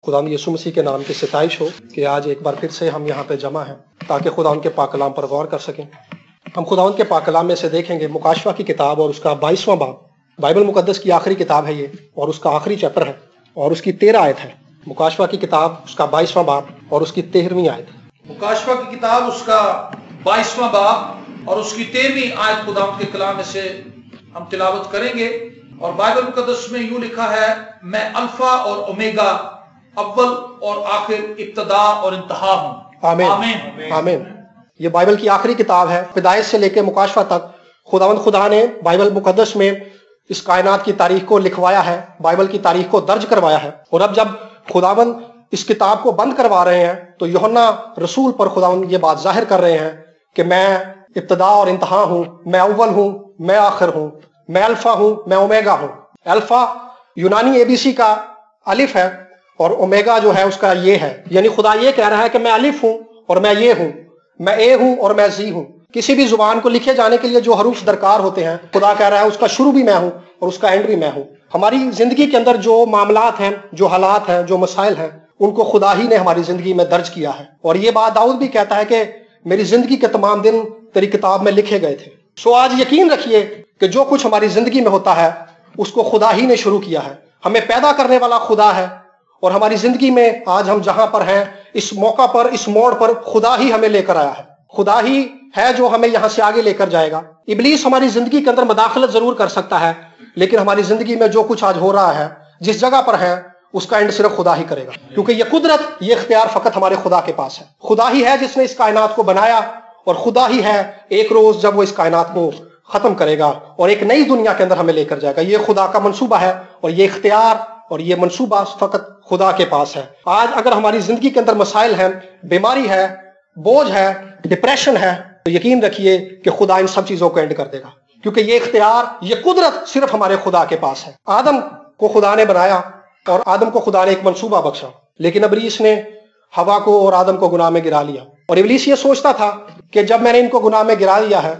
خدا یسوع مسیح کے نام کی ستائش ہو کہ آج ایک بار پھر سے ہم یہاں پہ جمع ہیں تاکہ خدا ان کے پاک کلام پر غور کر سکیں۔ ہم خدا ان کے پاک کلام میں سے دیکھیں گے مکاشفہ کی کتاب اور اس کا 22واں باب، بائبل مقدس کی آخری کتاب ہے یہ، اور اس کا آخری چیپٹر ہے اور اس کی 13 آیت ہے۔ مکاشفہ کی کتاب اس کا 22واں باب اور اس کی 13ویں آیت ہے۔ مکاشفہ کی کتاب اس کا 22واں باب اور اس کی 13ویں آیت خدا کے کلام میں سے ہم تلاوت کریں گے۔ اور بائبل مقدس میں یوں لکھا ہے، میں الفا اور اومیگا، اول اور آخر، ابتدا اور انتہا ہوں۔ آمین آمین آمین۔ یہ بائبل کی آخری کتاب ہے، پیدائش سے لے کے مکاشفہ تک خدا نے بائبل مقدس میں اس کائنات کی تاریخ کو لکھوایا ہے، بائبل کی تاریخ کو درج کروایا ہے۔ اور اب جب خداوند اس کتاب کو بند کروا رہے ہیں تو یوحنا رسول پر خداوند یہ بات ظاہر کر رہے ہیں کہ میں ابتدا اور انتہا ہوں، میں اول ہوں، میں آخر ہوں، میں الفا ہوں، میں اومیگا ہوں۔ الفا یونانی ABC کا الف ہے اور اومیگا جو ہے اس کا یہ ہے، یعنی خدا یہ کہہ رہا ہے کہ میں الف ہوں اور میں یہ ہوں، میں اے ہوں اور میں زی ہوں۔ کسی بھی زبان کو لکھے جانے کے لیے جو حروف درکار ہوتے ہیں، خدا کہہ رہا ہے اس کا شروع بھی میں ہوں اور اس کا اینڈ بھی میں ہوں۔ ہماری زندگی کے اندر جو معاملات ہیں، جو حالات ہیں، جو مسائل ہیں، ان کو خدا ہی نے ہماری زندگی میں درج کیا ہے۔ اور یہ بات داؤد بھی کہتا ہے کہ میری زندگی کے تمام دن تیری کتاب میں لکھے گئے تھے۔ سو آج یقین رکھیے کہ جو کچھ ہماری زندگی میں ہوتا ہے اس کو خدا ہی نے شروع کیا ہے۔ ہمیں پیدا کرنے والا خدا ہے، اور ہماری زندگی میں آج ہم جہاں پر ہیں، اس موقع پر، اس موڑ پر، خدا ہی ہمیں لے کر آیا ہے۔ خدا ہی ہے جو ہمیں یہاں سے آگے لے کر جائے گا۔ ابلیس ہماری زندگی کے اندر مداخلت ضرور کر سکتا ہے، لیکن ہماری زندگی میں جو کچھ آج ہو رہا ہے، جس جگہ پر ہے، اس کا اینڈ صرف خدا ہی کرے گا، کیونکہ یہ قدرت، یہ اختیار فقط ہمارے خدا کے پاس ہے۔ خدا ہی ہے جس نے اس کائنات کو بنایا، اور خدا ہی ہے ایک روز جب وہ اس کائنات کو ختم کرے گا اور ایک نئی دنیا کے اندر ہمیں لے کر جائے گا۔ یہ خدا کا منصوبہ ہے، اور یہ اختیار اور یہ منصوبہ فقط خدا کے پاس ہے۔ آج اگر ہماری زندگی کے اندر مسائل ہیں، بیماری ہے، بوجھ ہے، ڈپریشن ہے، تو یقین رکھیے کہ خدا ان سب چیزوں کو اینڈ کر دے گا، کیونکہ یہ اختیار، یہ قدرت صرف ہمارے خدا کے پاس ہے۔ آدم کو خدا نے بنایا اور آدم کو خدا نے ایک منصوبہ بخشا، لیکن ابلیس نے ہوا کو اور آدم کو گناہ میں گرا لیا۔ اور ابلیس یہ سوچتا تھا کہ جب میں نے ان کو گناہ میں گرا دیا ہے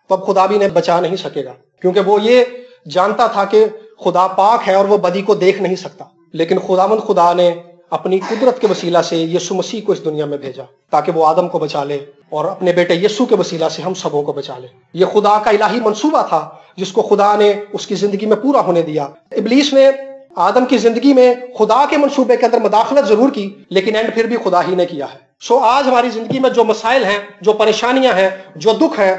تو اب خدا بھی انہیں بچا نہیں سکے گا، کیونکہ وہ یہ جانتا تھا کہ خدا پاک ہے اور وہ بدی کو دیکھ نہیں سکتا۔ لیکن خدا نے اپنی قدرت کے وسیلہ سے یسوع مسیح کو اس دنیا میں بھیجا تاکہ وہ آدم کو بچا لے، اور اپنے بیٹے یسوع کے وسیلہ سے ہم سبوں کو بچا لے۔ یہ خدا کا الہی منصوبہ تھا جس کو خدا نے اس کی زندگی میں پورا ہونے دیا۔ ابلیس نے آدم کی زندگی میں خدا کے منصوبے کے اندر مداخلت ضرور کی، لیکن اینڈ پھر بھی خدا ہی نے کیا ہے۔ سو آج ہماری زندگی میں جو مسائل ہیں، جو پریشانیاں ہیں، جو دکھ ہیں،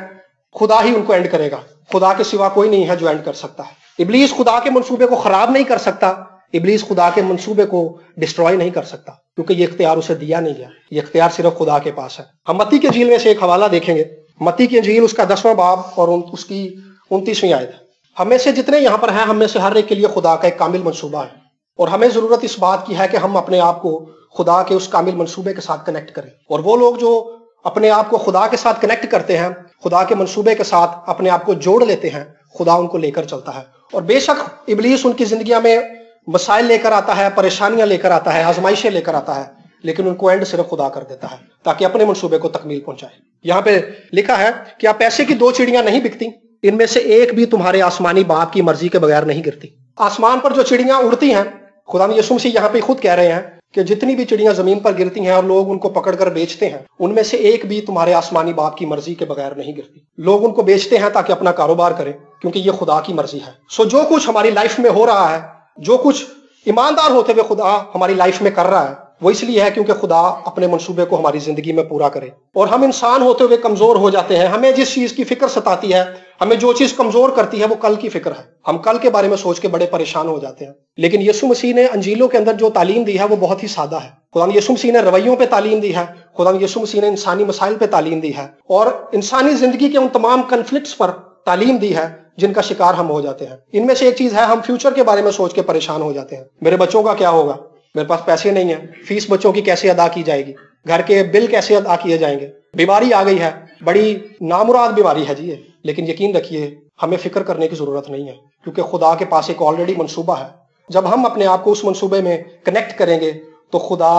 خدا ہی ان کو اینڈ کرے گا۔ خدا کے سوا کوئی نہیں ہے جو اینڈ کر سکتا ہے۔ ابلیس خدا کے منصوبے کو خراب نہیں کر سکتا، ابلیس خدا کے منصوبے کو ڈسٹروائے نہیں کر سکتا، کیونکہ یہ اختیار اسے دیا نہیں گیا، یہ اختیار صرف خدا کے پاس ہے۔ ہم متی کی انجیل میں سے ایک حوالہ دیکھیں گے، متی کی انجیل اس کا 10واں باب اور اس کی 29ویں آیت۔ ہم میں سے جتنے یہاں پر ہیں، ہم میں سے ہر ایک کے لیے خدا کا ایک کامل منصوبہ ہے، اور ہمیں ضرورت اس بات کی ہے کہ ہم اپنے آپ کو خدا کے اس کامل منصوبے کے ساتھ کنیکٹ کریں۔ اور وہ لوگ جو اپنے آپ کو خدا کے ساتھ کنیکٹ کرتے ہیں، خدا کے منصوبے کے ساتھ اپنے آپ کو جوڑ لیتے ہیں، خدا ان کو لے کر چلتا ہے۔ اور بے شک ابلیس ان کی زندگیاں میں مسائل لے کر آتا ہے، پریشانیاں لے کر آتا ہے، آزمائشیں لے کر آتا ہے، لیکن ان کو اینڈ صرف خدا کر دیتا ہے تاکہ اپنے منصوبے کو تکمیل پہنچائے۔ یہاں پہ لکھا ہے کہ آپ پیسے کی 2 چڑیاں نہیں بکتی، ان میں سے ایک بھی تمہارے آسمانی باپ کی مرضی کے بغیر نہیں گرتی۔ آسمان پر جو چڑیاں اڑتی ہیں، خدا یسوع مسیح یہاں پہ خود کہہ رہے ہیں کہ جتنی بھی چڑیاں زمین پر گرتی ہیں اور لوگ ان کو پکڑ کر بیچتے ہیں، ان میں سے ایک بھی تمہارے آسمانی باپ کی مرضی کے بغیر نہیں گرتی۔ لوگ ان کو بیچتے ہیں تاکہ اپنا کاروبار کریں، کیونکہ یہ خدا کی مرضی ہے۔ سو جو کچھ ہماری لائف میں ہو رہا ہے، جو کچھ ایماندار ہوتے ہوئے خدا ہماری لائف میں کر رہا ہے، وہ اس لیے ہے کیونکہ خدا اپنے منصوبے کو ہماری زندگی میں پورا کرے۔ اور ہم انسان ہوتے ہوئے کمزور ہو جاتے ہیں، ہمیں جس چیز کی فکر ستاتی ہے، ہمیں جو چیز کمزور کرتی ہے، وہ کل کی فکر ہے۔ ہم کل کے بارے میں سوچ کے بڑے پریشان ہو جاتے ہیں، لیکن یسوع مسیح نے انجیلوں کے اندر جو تعلیم دی ہے وہ بہت ہی سادہ ہے۔ خدا یسوع مسیح نے رویوں پہ تعلیم دی ہے، خدا یسوع مسیح نے انسانی مسائل پہ تعلیم دی ہے، اور انسانی زندگی کے ان تمام کنفلکٹس پر تعلیم دی ہے جن کا شکار ہم ہو جاتے ہیں۔ ان میں سے ایک چیز ہے، ہم فیوچر کے بارے میں سوچ کے پریشان ہو جاتے ہیں۔ میرے بچوں کا کیا ہوگا، میرے پاس پیسے نہیں ہیں، فیس بچوں کی کیسے ادا کی جائے گی، گھر کے بل کیسے ادا کیے جائیں گے، بیماری آ گئی ہے، بڑی نامراد بیماری ہے جی یہ۔ لیکن یقین رکھیے ہمیں فکر کرنے کی ضرورت نہیں ہے، کیونکہ خدا کے پاس ایک آلریڈی منصوبہ ہے۔ جب ہم اپنے آپ کو اس منصوبے میں کنیکٹ کریں گے تو خدا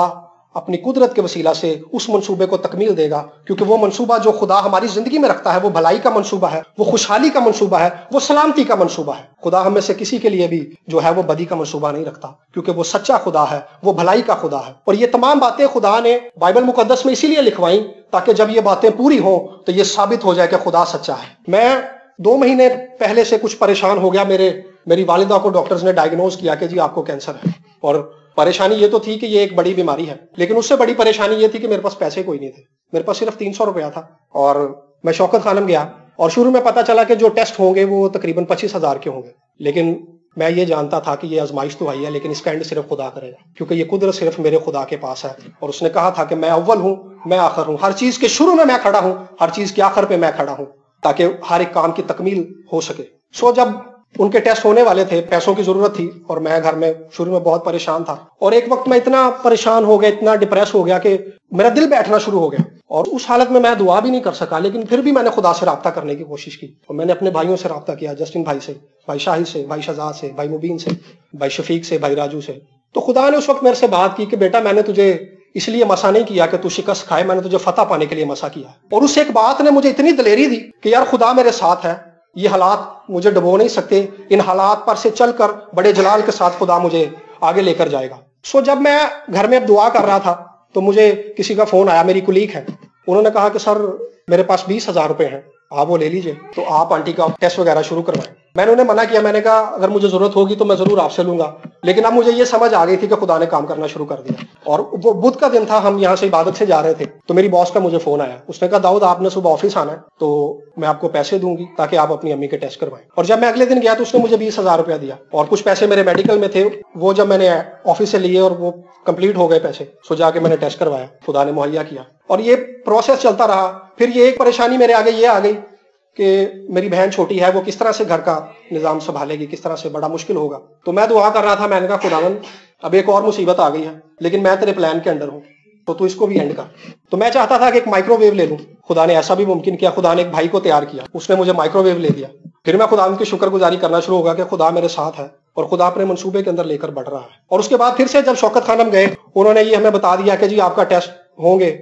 اپنی قدرت کے وسیلہ سے اس منصوبے کو تکمیل دے گا، کیونکہ وہ منصوبہ جو خدا ہماری زندگی میں رکھتا ہے وہ بھلائی کا منصوبہ ہے، وہ خوشحالی کا منصوبہ ہے، وہ سلامتی کا منصوبہ ہے۔ خدا ہم میں سے کسی کے لیے بھی جو ہے وہ بدی کا منصوبہ نہیں رکھتا، کیونکہ وہ سچا خدا ہے، وہ بھلائی کا خدا ہے۔ اور یہ تمام باتیں خدا نے بائبل مقدس میں اسی لیے لکھوائیں تاکہ جب یہ باتیں پوری ہوں تو یہ ثابت ہو جائے کہ خدا سچا ہے۔ میں 2 مہینے پہلے سے کچھ پریشان ہو گیا، میری والدہ کو ڈاکٹرز نے ڈائگنوز کیا کہ جی آپ کو کینسر ہے، اور پریشانی یہ تو تھی کہ یہ ایک بڑی بیماری ہے، لیکن اس سے بڑی پریشانی یہ تھی کہ میرے پاس پیسے کوئی نہیں تھے، میرے پاس صرف 300 روپیہ تھا، اور میں شوکت خانم گیا اور شروع میں پتا چلا کہ جو ٹیسٹ ہوں گے وہ تقریباً 25,000 کے ہوں گے، لیکن میں یہ جانتا تھا کہ یہ آزمائش تو آئی ہے لیکن اس کا اینڈ صرف خدا کرے گا، کیونکہ یہ قدرت صرف میرے خدا کے پاس ہے، اور اس نے کہا تھا کہ میں اول ہوں، میں آخر ہوں، ہر چیز کے شروع میں کھڑا ہوں، ہر چیز کے آخر پہ میں کھڑا ہوں، تاکہ ہر ایک کام کی تکمیل ہو سکے۔ جب ان کے ٹیسٹ ہونے والے تھے، پیسوں کی ضرورت تھی، اور میں گھر میں شروع میں بہت پریشان تھا، اور ایک وقت میں اتنا پریشان ہو گیا، اتنا ڈپریس ہو گیا کہ میرا دل بیٹھنا شروع ہو گیا، اور اس حالت میں دعا بھی نہیں کر سکا، لیکن پھر بھی میں نے خدا سے رابطہ کرنے کی کوشش کی، اور میں نے اپنے بھائیوں سے رابطہ کیا، جسٹن بھائی سے، بھائی شاہد سے، بھائی شہزاد سے، بھائی مبین سے، بھائی شفیق سے، بھائی راجو سے۔ تو خدا نے اس وقت میرے سے بات کی کہ بیٹا میں نے تجھے اس لیے مسا نہیں کیا کہ تو شکست کھائے، میں نے تجھے فتح پانے کے لیے مسا کیا۔ اور اس ایک بات نے مجھے اتنی دلیری دی کہ یار خدا میرے ساتھ ہے، یہ حالات مجھے ڈبو نہیں سکتے، ان حالات پر سے چل کر بڑے جلال کے ساتھ خدا مجھے آگے لے کر جائے گا۔ جب میں گھر میں اب دعا کر رہا تھا تو مجھے کسی کا فون آیا، میری کولیگ ہے، انہوں نے کہا کہ سر میرے پاس 20,000 روپے ہیں، آپ وہ لے لیجئے، تو آپ آنٹی کا ٹیسٹ وغیرہ شروع کروائیں۔ میں نے انہیں منع کیا، میں نے کہا اگر مجھے ضرورت ہوگی تو میں ضرور آپ سے لوں گا، لیکن اب مجھے یہ سمجھ آ گئی تھی کہ خدا نے کام کرنا شروع کر دیا۔ اور وہ بدھ کا دن تھا، ہم یہاں سے عبادت سے جا رہے تھے، تو میری باس کا مجھے فون آیا، اس نے کہا داؤد آپ نے صبح آفس آنا ہے تو میں آپ کو پیسے دوں گی تاکہ آپ اپنی امی کے ٹیسٹ کروائیں۔ اور جب میں اگلے دن گیا تو اس نے مجھے 20,000 روپیہ دیا، اور کچھ پیسے میرے میڈیکل میں تھے، وہ جب میں نے آفس سے لیے اور وہ کمپلیٹ ہو گئے پیسے، سو جا کے میں نے ٹیسٹ کروایا، خدا نے مہیا کیا۔ اور یہ پروسیس چلتا رہا۔ پھر یہ ایک پریشانی میرے آگے یہ آ گئی کہ میری بہن چھوٹی ہے، وہ کس طرح سے گھر کا نظام سنبھالے گی، کس طرح سے، بڑا مشکل ہوگا۔ تو میں دعا کر رہا تھا، میں نے کہا خداوند اب ایک اور مصیبت آ گئی ہے، لیکن میں تیرے پلان کے انڈر ہوں، تو اس کو بھی اینڈ کر۔ تو میں چاہتا تھا کہ ایک مائکرو ویو لے لوں، خدا نے ایسا بھی ممکن کیا، خدا نے ایک بھائی کو تیار کیا، اس نے مجھے مائکرو ویو لے دیا۔ پھر میں خدا کی شکر گزاری کرنا شروع ہوگا کہ خدا میرے ساتھ ہے اور خدا اپنے منصوبے کے اندر لے کر بڑھ رہا ہے۔ اور اس کے بعد پھر سے جب شوکت خانم گئے، انہوں نے یہ ہمیں بتا دیا کہ جی آپ کا ٹیسٹ ہوں گے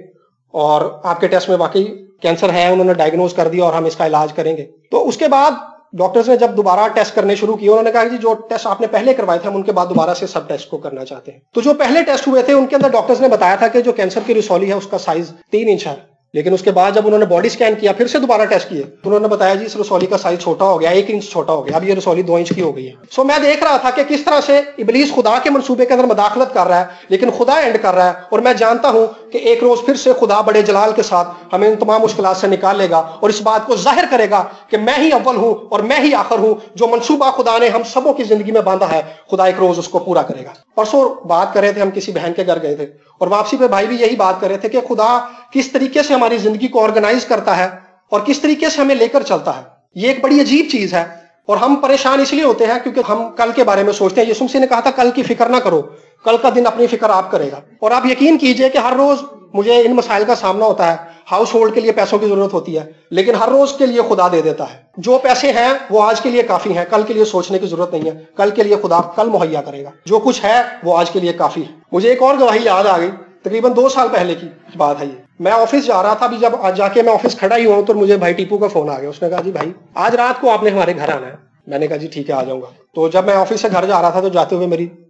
اور آپ کے ٹیسٹ میں واقعی کینسر ہے، انہوں نے ڈائگنوز کر دیا اور ہم اس کا علاج کریں گے۔ تو اس کے بعد ڈاکٹرز نے جب دوبارہ ٹیسٹ کرنے شروع کیے، انہوں نے کہا کہ جی جو ٹیسٹ آپ نے پہلے کروائے تھے ہم ان کے بعد دوبارہ سے سب ٹیسٹ کو کرنا چاہتے ہیں۔ تو جو پہلے ٹیسٹ ہوئے تھے ان کے اندر ڈاکٹرز نے بتایا تھا کہ جو کینسر کی رسولی ہے اس کا سائز 3 انچ ہے، لیکن اس کے بعد جب انہوں نے باڈی سکین کیا، پھر سے دوبارہ ٹیسٹ کیے، تو انہوں نے بتایا جی اس رسولی کا سائز چھوٹا ہو گیا، 1 انچ چھوٹا ہو گیا، اب یہ رسولی 2 انچ کی ہو گئی ہے۔ میں دیکھ رہا تھا کہ کس طرح سے ابلیس خدا کے منصوبے کے اندر مداخلت کر رہا ہے، لیکن خدا اینڈ کر رہا ہے، اور میں جانتا ہوں کہ ایک روز پھر سے خدا بڑے جلال کے ساتھ ہمیں ان تمام مشکلات سے نکال لے گا اور اس بات کو ظاہر کرے گا کہ میں ہی اول ہوں اور میں ہی آخر ہوں۔ جو منصوبہ خدا نے ہم سبوں کی زندگی میں باندھا ہے، خدا ایک روز اس کو پورا کرے گا۔ پرسوں بات کر رہے تھے، ہم کسی بہن کے گھر گئے تھے اور واپسی پہ بھائی بھی یہی بات کر رہے تھے کہ خدا کس طریقے سے ہماری زندگی کو آرگنائز کرتا ہے اور کس طریقے سے ہمیں لے کر چلتا ہے۔ یہ ایک بڑی عجیب چیز ہے، اور ہم پریشان اس لیے ہوتے ہیں کیونکہ ہم کل کے بارے میں سوچتے ہیں۔ یسوع مسیح نے کہا تھا کل کی فکر نہ کرو، کل کا دن اپنی فکر آپ کرے گا۔ اور آپ یقین کیجئے کہ ہر روز مجھے ان مسائل کا سامنا ہوتا ہے۔ ہاؤس ہولڈ کے لیے پیسوں کی ضرورت ہوتی ہے، لیکن ہر روز کے لیے خدا دے دیتا ہے۔ جو پیسے ہیں وہ آج کے لیے کافی ہیں، کل کے لیے سوچنے کی ضرورت نہیں ہے، کل کے لیے خدا کل مہیا کرے گا۔ جو کچھ ہے وہ آج کے لیے کافی ہے۔ مجھے ایک اور گواہی یاد آ گئی، تقریباً 2 سال پہلے کی بات ہے یہ۔ میں آفس جا رہا تھا، ابھی جب جا کے میں آفس کھڑا ہی ہوں تو مجھے بھائی ٹیپو کا فون آ گیا۔ اس نے کہا جی بھائی آج رات کو آپ نے ہمارے گھر آنا ہے۔ میں نے کہا جی ٹھیک ہے آ جاؤں گا۔ تو جب میں آفس سے گھر جا رہا تھا تو جاتے ہوئے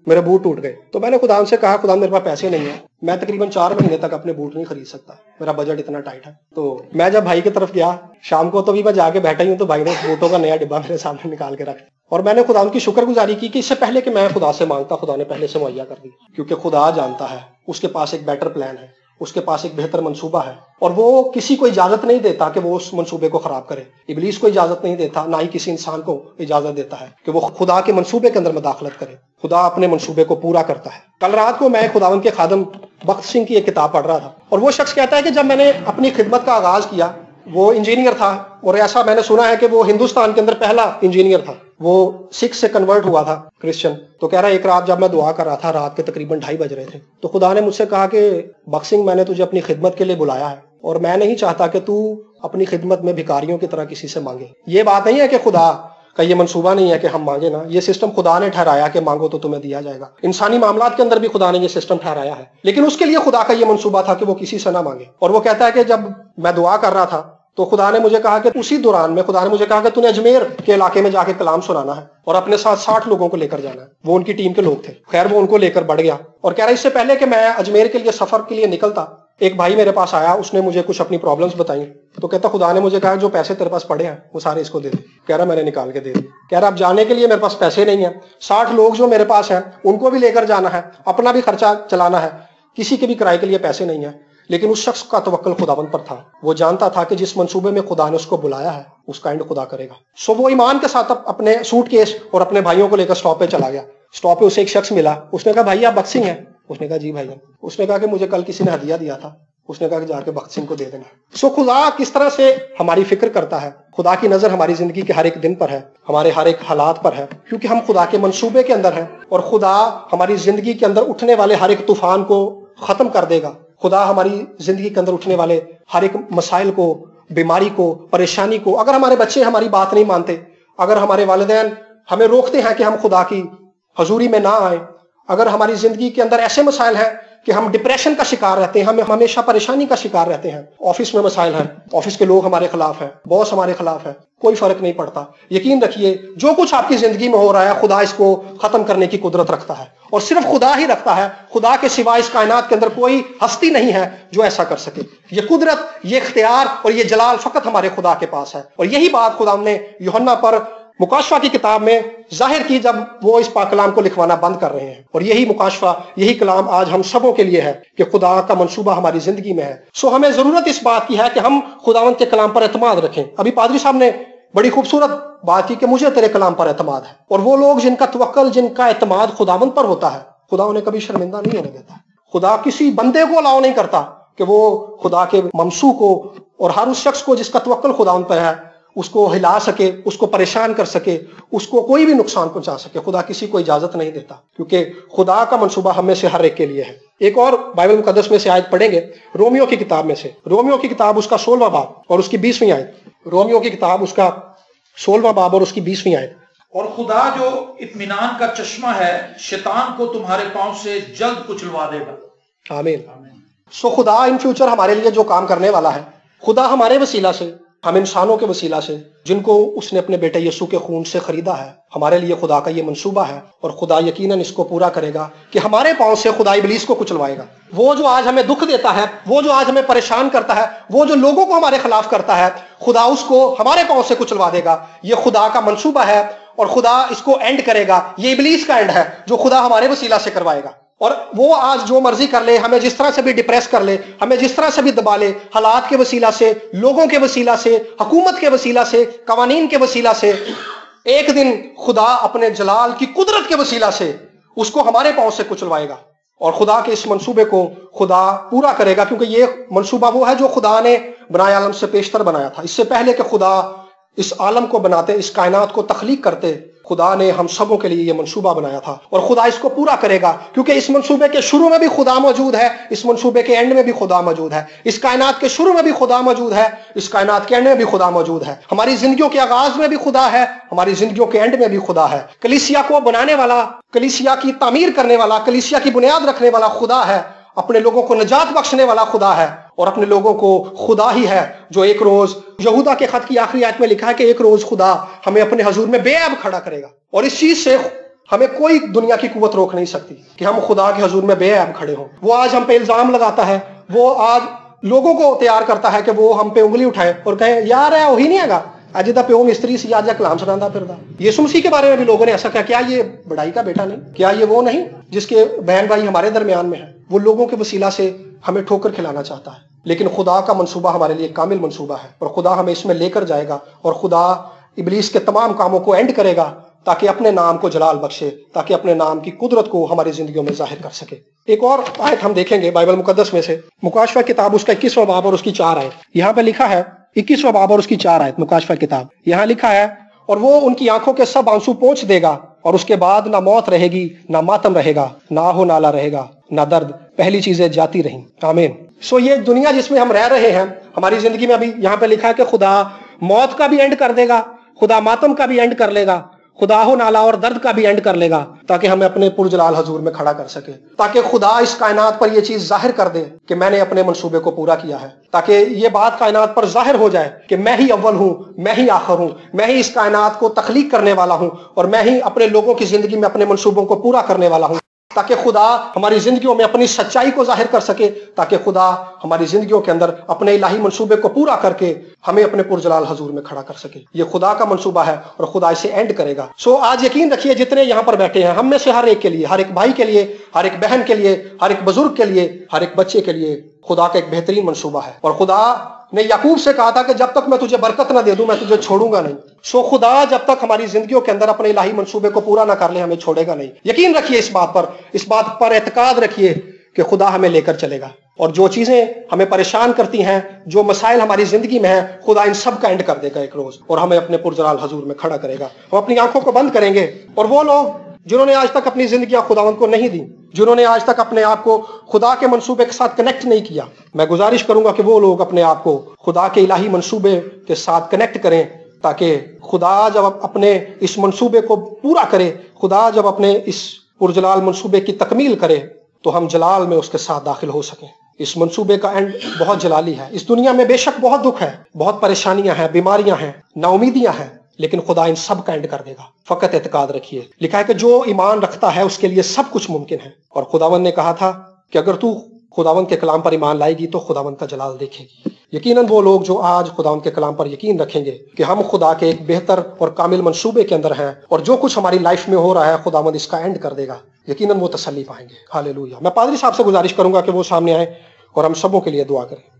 میرے بوٹ ٹوٹ گئے، تو میں نے خدا سے کہا خدا میرے پاس پیسے نہیں ہیں، میں تقریباً 4 مہینے تک اپنے بوٹ نہیں خرید سکتا، میرا بجٹ اتنا ٹائٹ ہے۔ تو میں جب بھائی کی طرف گیا شام کو، تو بھی میں جا کے بیٹھا ہی ہوں تو بھائی نے بوٹوں کا نیا ڈبہ میرے سامنے نکال کے رکھ، اور میں نے خدا ان کی شکر گزاری کی کہ اس سے پہلے کہ میں خدا سے مانگتا، خدا نے پہلے سے مہیا کر دی، کیونکہ خدا جانتا ہے اس کے پاس ایک بیٹر پلان ہے، اس کے پاس ایک بہتر منصوبہ ہے، اور وہ کسی کو اجازت نہیں دیتا کہ وہ اس منصوبے کو خراب کرے۔ ابلیس کو اجازت نہیں دیتا، نہ ہی کسی انسان کو اجازت دیتا ہے کہ وہ خدا کے منصوبے کے اندر مداخلت کرے۔ خدا اپنے منصوبے کو پورا کرتا ہے۔ کل رات کو میں خداوند کے خادم بخت سنگھ کی ایک کتاب پڑھ رہا تھا، اور وہ شخص کہتا ہے کہ جب میں نے اپنی خدمت کا آغاز کیا، وہ انجینئر تھا، اور ایسا میں نے سنا ہے کہ وہ ہندوستان کے اندر پہلا انجینئر تھا، وہ سکھ سے کنورٹ ہوا تھا کرسچن۔ تو کہہ رہا ہے ایک رات جب میں دعا کر رہا تھا، رات کے تقریباً 2:30 بج رہے تھے، تو خدا نے مجھ سے کہا کہ بخت سنگھ میں نے تجھے اپنی خدمت کے لیے بلایا ہے، اور میں نہیں چاہتا کہ تو اپنی خدمت میں بھکاریوں کی طرح کسی سے مانگے۔ یہ بات نہیں ہے کہ خدا کا یہ منصوبہ نہیں ہے کہ ہم مانگے نا، یہ سسٹم خدا نے ٹھہرایا کہ مانگو تو تمہیں دیا جائے گا۔ انسانی معاملات کے اندر بھی خدا نے یہ سسٹم ٹھہرایا ہے، لیکن اس کے لیے خدا کا یہ منصوبہ تھا کہ وہ کسی سے نہ مانگے۔ اور وہ کہتا ہے کہ جب میں دعا کر رہا تھا تو خدا نے مجھے کہا کہ اسی دوران میں خدا نے مجھے کہا کہ تو نے اجمیر کے علاقے میں جا کے کلام سنانا ہے اور اپنے ساتھ 60 لوگوں کو لے کر جانا ہے۔ وہ ان کی ٹیم کے لوگ تھے، خیر وہ ان کو لے کر بڑھ گیا اور کہہ رہا اس سے پہلے کہ میں اجمیر کے لیے سفر کے لیے نکلتا، ایک بھائی میرے پاس آیا، اس نے مجھے کچھ اپنی پرابلمز بتائیں، تو کہتا خدا نے مجھے کہا جو پیسے تیرے پاس پڑے ہیں وہ سارے اس کو دے دے۔ کہہ رہا میں نے نکال کے دے دی۔ کہہ رہا اب جانے کے لیے میرے پاس پیسے نہیں ہیں، 60 لوگ جو میرے پاس ہیں ان کو بھی لے کر جانا ہے، اپنا بھی خرچہ چلانا ہے، کسی کے بھی کرائے کے لیے پیسے نہیں ہیں۔ لیکن اس شخص کا توکل خداوند پر تھا، وہ جانتا تھا کہ جس منصوبے میں خدا نے اس کو بلایا ہے اس کا اینڈ خدا کرے گا۔ سو وہ ایمان کے ساتھ اپنے سوٹ کیس اور اپنے بھائیوں کو لے کر سٹاپ پہ چلا گیا۔ سٹاپ پہ اسے ایک شخص ملا، اس نے کہا بھائی آپ بخت سنگھ ہیں؟ اس نے کہا جی بھائی۔ اس نے کہا کہ مجھے کل کسی نے ہدیہ دیا تھا، اس نے کہا کہ جا کے بخت سنگھ کو دے دینا۔ سو خدا کس طرح سے ہماری فکر کرتا ہے، خدا کی نظر ہماری زندگی کے ہر ایک دن پر ہے، ہمارے ہر ایک حالات پر ہے، کیونکہ ہم خدا کے منصوبے کے اندر ہیں اور خدا ہماری زندگی کے اندر اٹھنے والے ہر ایک طوفان کو ختم کر دے گا۔ خدا ہماری زندگی کے اندر اٹھنے والے ہر ایک مسائل کو، بیماری کو، پریشانی کو، اگر ہمارے بچے ہماری بات نہیں مانتے، اگر ہمارے والدین ہمیں روکتے ہیں کہ ہم خدا کی حضوری میں نہ آئیں، اگر ہماری زندگی کے اندر ایسے مسائل ہیں کہ ہم ڈپریشن کا شکار رہتے ہیں، ہم ہمیشہ پریشانی کا شکار رہتے ہیں، آفس میں مسائل ہیں، آفس کے لوگ ہمارے خلاف ہیں، باس ہمارے خلاف ہے، کوئی فرق نہیں پڑتا۔ یقین رکھیے جو کچھ آپ کی زندگی میں ہو رہا ہے خدا اس کو ختم کرنے کی قدرت رکھتا ہے، اور صرف خدا ہی رکھتا ہے۔ خدا کے سوا اس کائنات کے اندر کوئی ہستی نہیں ہے جو ایسا کر سکے۔ یہ قدرت، یہ اختیار اور یہ جلال فقط ہمارے خدا کے پاس ہے، اور یہی بات خدا نے یوحنا پر مکاشفہ کی کتاب میں ظاہر کی جب وہ اس پاک کلام کو لکھوانا بند کر رہے ہیں، اور یہی مکاشفہ، یہی کلام آج ہم سبوں کے لیے ہے کہ خدا کا منصوبہ ہماری زندگی میں ہے۔ سو ہمیں ضرورت اس بات کی ہے کہ ہم خداوند کے کلام پر اعتماد رکھیں۔ ابھی پادری صاحب نے بڑی خوبصورت بات کی کہ مجھے تیرے کلام پر اعتماد ہے، اور وہ لوگ جن کا توکل، جن کا اعتماد خداوند پر ہوتا ہے، خدا انہیں کبھی شرمندہ نہیں ہونے دیتا۔ خدا کسی بندے کو الاؤ نہیں کرتا کہ وہ خدا کے ممسوح کو اور ہر اس شخص کو جس کا توکل خداوند پر ہے اس کو ہلا سکے، اس کو پریشان کر سکے، اس کو کوئی بھی نقصان پہنچا سکے۔ خدا کسی کو اجازت نہیں دیتا، کیونکہ خدا کا منصوبہ ہم میں سے ہر ایک کے لیے ہے۔ ایک اور بائبل مقدس میں سے آیت پڑھیں گے، رومیو کی کتاب میں سے، رومیو کی کتاب اس کا 16واں باب اور اس کی 20ویں آیت۔ رومیو کی کتاب اس کا 16واں باب اور اس کی 20ویں آیت۔ اور خدا جو اطمینان کا چشمہ ہے شیطان کو تمہارے پاؤں سے جلد کچلوا دے گا۔ آمین۔ سو خدا ان فیوچر ہمارے لیے جو کام کرنے والا ہے، خدا ہمارے وسیلہ سے، ہم انسانوں کے وسیلہ سے جن کو اس نے اپنے بیٹے یسوع کے خون سے خریدا ہے، ہمارے لیے خدا کا یہ منصوبہ ہے، اور خدا یقیناً اس کو پورا کرے گا کہ ہمارے پاؤں سے خدا ابلیس کو کچلوائے گا۔ وہ جو آج ہمیں دکھ دیتا ہے، وہ جو آج ہمیں پریشان کرتا ہے، وہ جو لوگوں کو ہمارے خلاف کرتا ہے، خدا اس کو ہمارے پاؤں سے کچلوا دے گا۔ یہ خدا کا منصوبہ ہے اور خدا اس کو اینڈ کرے گا۔ یہ ابلیس کا اینڈ ہے جو خدا ہمارے وسیلہ سے کروائے گا۔ اور وہ آج جو مرضی کر لے، ہمیں جس طرح سے بھی ڈپریس کر لے، ہمیں جس طرح سے بھی دبا لے، حالات کے وسیلہ سے، لوگوں کے وسیلہ سے، حکومت کے وسیلہ سے، قوانین کے وسیلہ سے، ایک دن خدا اپنے جلال کی قدرت کے وسیلہ سے اس کو ہمارے پاؤں سے کچلوائے گا، اور خدا کے اس منصوبے کو خدا پورا کرے گا، کیونکہ یہ منصوبہ وہ ہے جو خدا نے بنائے عالم سے پیشتر بنایا تھا۔ اس سے پہلے کہ خدا اس عالم کو بناتے، اس کائنات کو تخلیق کرتے، خدا نے ہم سبوں کے لیے یہ منصوبہ بنایا تھا، اور خدا اس کو پورا کرے گا، کیونکہ اس منصوبے کے شروع میں بھی خدا موجود ہے، اس منصوبے کے اینڈ میں بھی خدا موجود ہے، اس کائنات کے شروع میں بھی خدا موجود ہے، اس کائنات کے اینڈ میں بھی خدا موجود ہے، ہماری زندگیوں کے آغاز میں بھی خدا ہے، ہماری زندگیوں کے اینڈ میں بھی خدا ہے۔ کلیسیا کو بنانے والا، کلیسیا کی تعمیر کرنے والا، کلیسیا کی بنیاد رکھنے والا خدا ہے، اپنے لوگوں کو نجات بخشنے والا خدا ہے، اور اپنے لوگوں کو خدا ہی ہے جو ایک روز، یہودا کے خط کی آخری آیت میں لکھا ہے کہ ایک روز خدا ہمیں اپنے حضور میں بے عیب کھڑا کرے گا، اور اس چیز سے ہمیں کوئی دنیا کی قوت روک نہیں سکتی کہ ہم خدا کے حضور میں بے عیب کھڑے ہوں۔ وہ آج ہم پہ الزام لگاتا ہے، وہ آج لوگوں کو تیار کرتا ہے کہ وہ ہم پہ انگلی اٹھائے اور کہیں یار ہے وہی نہیں آگا اج دا پیو مستری سی آج کلام سنانا پھردا۔ یسوع مسیح کے بارے میں بھی لوگوں نے ایسا کہا، کیا یہ بڑائی کا بیٹا نہیں؟ کیا یہ وہ نہیں جس کے بہن بھائی ہمارے درمیان میں ہیں؟ وہ لوگوں کے وسیلہ سے ہمیں ٹھوکر کھلانا چاہتا ہے، لیکن خدا کا منصوبہ ہمارے لیے کامل منصوبہ ہے، اور خدا ہمیں اس میں لے کر جائے گا، اور خدا ابلیس کے تمام کاموں کو اینڈ کرے گا تاکہ اپنے نام کو جلال بخشے، تاکہ اپنے نام کی قدرت کو ہماری زندگیوں میں ظاہر کر سکے۔ ایک اور آیت ہم دیکھیں گے بائبل مقدس میں سے، مکاشفہ کتاب اس کا 21واں باب اور اس کی 4 آیت۔ یہاں پہ لکھا ہے 21واں باب اور اس کی 4 آیت، مکاشفہ کتاب، یہاں لکھا ہے اور وہ ان کی آنکھوں کے سب آنسو پونچھ دے گا، اور اس کے بعد نہ موت رہے گی، نہ ماتم رہے گا، نہ ہو نالا رہے گا، نہ درد، پہلی چیزیں جاتی رہیں۔ آمین۔ سو یہ دنیا جس میں ہم رہ رہے ہیں، ہماری زندگی میں ابھی یہاں پہ لکھا ہے کہ خدا موت کا بھی اینڈ کر دے گا، خدا ماتم کا بھی اینڈ کر لے گا، خدا ہو نالا اور درد کا بھی اینڈ کر لے گا، تاکہ ہمیں اپنے پرجلال حضور میں کھڑا کر سکے، تاکہ خدا اس کائنات پر یہ چیز ظاہر کر دے کہ میں نے اپنے منصوبے کو پورا کیا ہے، تاکہ یہ بات کائنات پر ظاہر ہو جائے کہ میں ہی اول ہوں، میں ہی آخر ہوں، میں ہی اس کائنات کو تخلیق کرنے والا ہوں، اور میں ہی اپنے لوگوں کی زندگی میں اپنے منصوبوں کو پورا کرنے والا ہوں، تاکہ خدا ہماری زندگیوں میں اپنی سچائی کو ظاہر کر سکے، تاکہ خدا ہماری زندگیوں کے اندر اپنے الہی منصوبے کو پورا کر کے ہمیں اپنے پرجلال حضور میں کھڑا کر سکے۔ یہ خدا کا منصوبہ ہے اور خدا اسے اینڈ کرے گا۔ آج یقین رکھیے جتنے یہاں پر بیٹھے ہیں، ہم میں سے ہر ایک کے لیے، ہر ایک بھائی کے لیے، ہر ایک بہن کے لیے، ہر ایک بزرگ کے لیے، ہر ایک بچے کے لیے خدا کا ایک بہترین منصوبہ ہے، اور خدا نے یعقوب سے کہا تھا کہ جب تک میں تجھے برکت نہ دے دوں میں تجھے چھوڑوں گا نہیں۔ خدا جب تک ہماری زندگیوں کے اندر اپنے الہی منصوبے کو پورا نہ کر لے ہمیں چھوڑے گا نہیں۔ یقین رکھیے اس بات پر اعتقاد رکھیے کہ خدا ہمیں لے کر چلے گا، اور جو چیزیں ہمیں پریشان کرتی ہیں، جو مسائل ہماری زندگی میں ہیں، خدا ان سب کا اینڈ کر دے گا ایک روز، اور ہمیں اپنے پرجلال حضور میں کھڑا کرے گا۔ ہم اپنی آنکھوں کو بند کریں گے، اور وہ لوگ جنہوں نے آج تک اپنی زندگیاں خداوند کو نہیں دی، جنہوں نے آج تک اپنے آپ کو خدا کے منصوبے کے ساتھ کنیکٹ نہیں کیا، میں گزارش کروں گا کہ وہ لوگ اپنے آپ کو خدا کے الہی منصوبے کے ساتھ کنیکٹ کریں، تاکہ خدا جب اپنے اس منصوبے کو پورا کرے، خدا جب اپنے اس پرجلال منصوبے کی تکمیل کرے، تو ہم جلال میں اس کے ساتھ داخل ہو سکیں۔ اس منصوبے کا اینڈ بہت جلالی ہے۔ اس دنیا میں بے شک بہت دکھ ہے، بہت پریشانیاں ہیں، بیماریاں ہیں، نا امیدیاں ہیں، لیکن خدا ان سب کا اینڈ کر دے گا۔ فقط اعتقاد رکھیے۔ لکھا ہے کہ جو ایمان رکھتا ہے اس کے لیے سب کچھ ممکن ہے، اور خداوند نے کہا تھا کہ اگر تو خداوند کے کلام پر ایمان لائے گی تو خداوند کا جلال دیکھے گی۔ یقیناً وہ لوگ جو آج خداوند کے کلام پر یقین رکھیں گے کہ ہم خدا کے ایک بہتر اور کامل منصوبے کے اندر ہیں، اور جو کچھ ہماری لائف میں ہو رہا ہے خداوند اس کا اینڈ کر دے گا، یقیناً وہ تسلی پائیں گے۔ ہاللیلویہ۔ میں پادری صاحب سے گزارش کروں گا کہ وہ سامنے آئیں اور ہم سبوں کے لیے دعا کریں۔